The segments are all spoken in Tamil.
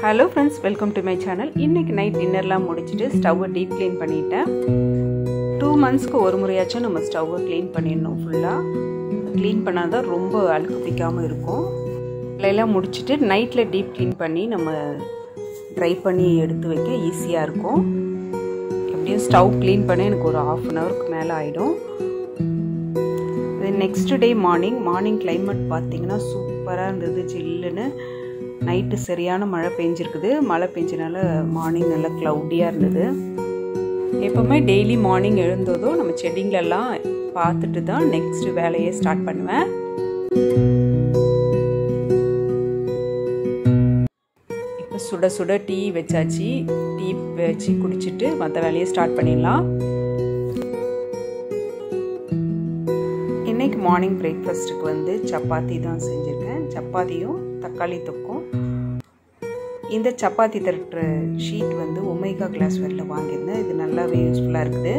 Hello friends, welcome to my channel. இன்னைக்கு நைட் டின்னர்லாம் முடிச்சிட்டு ஸ்டவ்வை டீப் க்ளீன் பண்ணிட்டேன். 2 monthsக்கு ஒரு முறையாச்சும் நம்ம ஸ்டவ்வை க்ளீன் பண்ணிடணும் ஃபுல்லா. க்ளீன் பண்ணாதான் ரொம்ப அழுக்கு பிடிக்காம இருக்கும். எல்லாம் முடிச்சிட்டு நைட்ல டீப் க்ளீன் பண்ணி நம்ம ட்ரை பண்ணி எடுத்து வைக்க ஈஸியா இருக்கும். எப்படியும் ஸ்டவ் க்ளீன் பண்ண எனக்கு ஒரு 1/2 an hourக்கு மேல ஆயிடும். நெக்ஸ்ட் டே மார்னிங் கிளைமேட் பார்த்தீங்கன்னா சூப்பராக இருந்தது. ஜில்லுன்னு நைட்டு சரியான மழை பெஞ்சிருக்குது. மழை பெஞ்சனால மார்னிங் நல்லா க்ளவுடியாக இருந்தது. எப்போவுமே டெய்லி மார்னிங் எழுந்ததும் நம்ம செடிங்களெல்லாம் பார்த்துட்டு தான் நெக்ஸ்ட் வேலையை ஸ்டார்ட் பண்ணுவேன். இப்போ சுட சுட டீ வச்சாச்சு. டீ வச்சு குடிச்சிட்டு மற்ற வேலையை ஸ்டார்ட் பண்ணிடலாம். இன்றைக்கி மார்னிங் பிரேக்ஃபாஸ்ட்டுக்கு வந்து சப்பாத்தி தான் செஞ்சுருக்கேன். சப்பாத்தியும் தக்காளி தொக்கும். இந்த சப்பாத்தி தட்டுற ஷீட் வந்து ஒமேகா கிளாஸ்வேரில் வாங்கியிருந்தேன். இது நல்லாவே யூஸ்ஃபுல்லாக இருக்குது.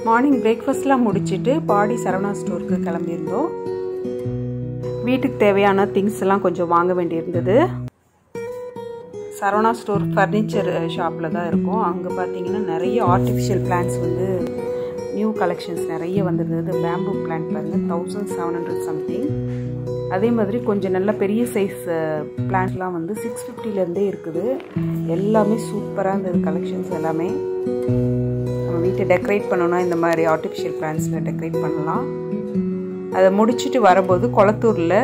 மார்னிங் பிரேக்ஃபாஸ்ட்லாம் முடிச்சுட்டு பாடி சரவணா ஸ்டோருக்கு கிளம்பியிருந்தோம். வீட்டுக்கு தேவையான திங்ஸ் எல்லாம் கொஞ்சம் வாங்க வேண்டியிருந்தது. சரவணா ஸ்டோர் ஃபர்னிச்சர் ஷாப்பில் தான் இருக்கும். அங்கே பார்த்தீங்கன்னா நிறைய ஆர்டிஃபிஷியல் பிளான்ட்ஸ் வந்து நியூ கலெக்ஷன்ஸ் நிறைய வந்துருந்தது. பேம்பூ பிளான்ட் பாருங்கள் 1700 சம்திங். அதே மாதிரி கொஞ்சம் நல்ல பெரிய சைஸ் பிளான்ட்லாம் வந்து 650லேருந்தே இருக்குது. எல்லாமே சூப்பராக இருந்தது கலெக்ஷன்ஸ் எல்லாமே. நம்ம வீட்டை டெக்கரேட் பண்ணோன்னா இந்த மாதிரி ஆர்டிஃபிஷியல் பிளான்ட்ஸில் டெக்கரேட் பண்ணலாம். அதை முடிச்சுட்டு வரும்போது கொளத்தூரில்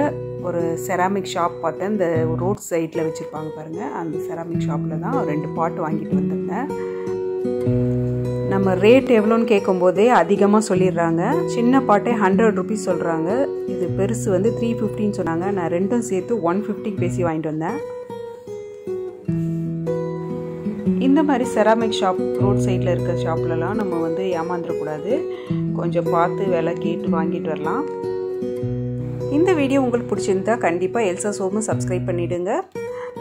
ஒரு செராமிக் ஷாப் பார்த்தேன். இந்த ரோட் சைடில் வச்சுருப்பாங்க பாருங்கள். அந்த செராமிக் ஷாப்பில் தான் 2 பாட் வாங்கிட்டு வந்திருந்தேன். நம்ம ரேட் எவ்வளோன்னு கேட்கும்போதே அதிகமாக சொல்லிடுறாங்க. சின்ன பாட்டே 100 rupees சொல்கிறாங்க. இது பெருசு வந்து 350 சொன்னாங்க. நான் ரெண்டும் சேர்த்து 150 பேசி வாங்கிட்டு வந்தேன். இந்த மாதிரி செராமிக் ஷாப் ரோட் சைடில் இருக்கிற ஷாப்லலாம் நம்ம வந்து ஏமாந்துடக்கூடாது. கொஞ்சம் பார்த்து விலை கேட்டு வாங்கிட்டு வரலாம். இந்த வீடியோ உங்களுக்கு பிடிச்சிருந்தா கண்டிப்பாக எல்சாஸ் ஹோமை சப்ஸ்கிரைப் பண்ணிவிடுங்க.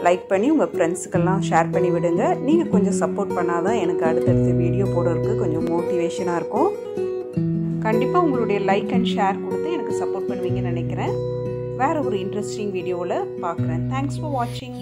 லைக் பண்ணி உங்கள் ஃப்ரெண்ட்ஸுக்கெல்லாம் ஷேர் பண்ணி விடுங்க. நீங்கள் கொஞ்சம் சப்போர்ட் பண்ணால் தான் எனக்கு அடுத்தடுத்த வீடியோ போடுறதுக்கு கொஞ்சம் மோட்டிவேஷனாக இருக்கும். கண்டிப்பாக உங்களுடைய லைக் அண்ட் ஷேர் கொடுத்து எனக்கு சப்போர்ட் பண்ணுவீங்கன்னு நினைக்கிறேன். வேறு ஒரு இன்ட்ரெஸ்டிங் வீடியோவில் பார்க்குறேன். தேங்க்ஸ் ஃபார் வாட்சிங்.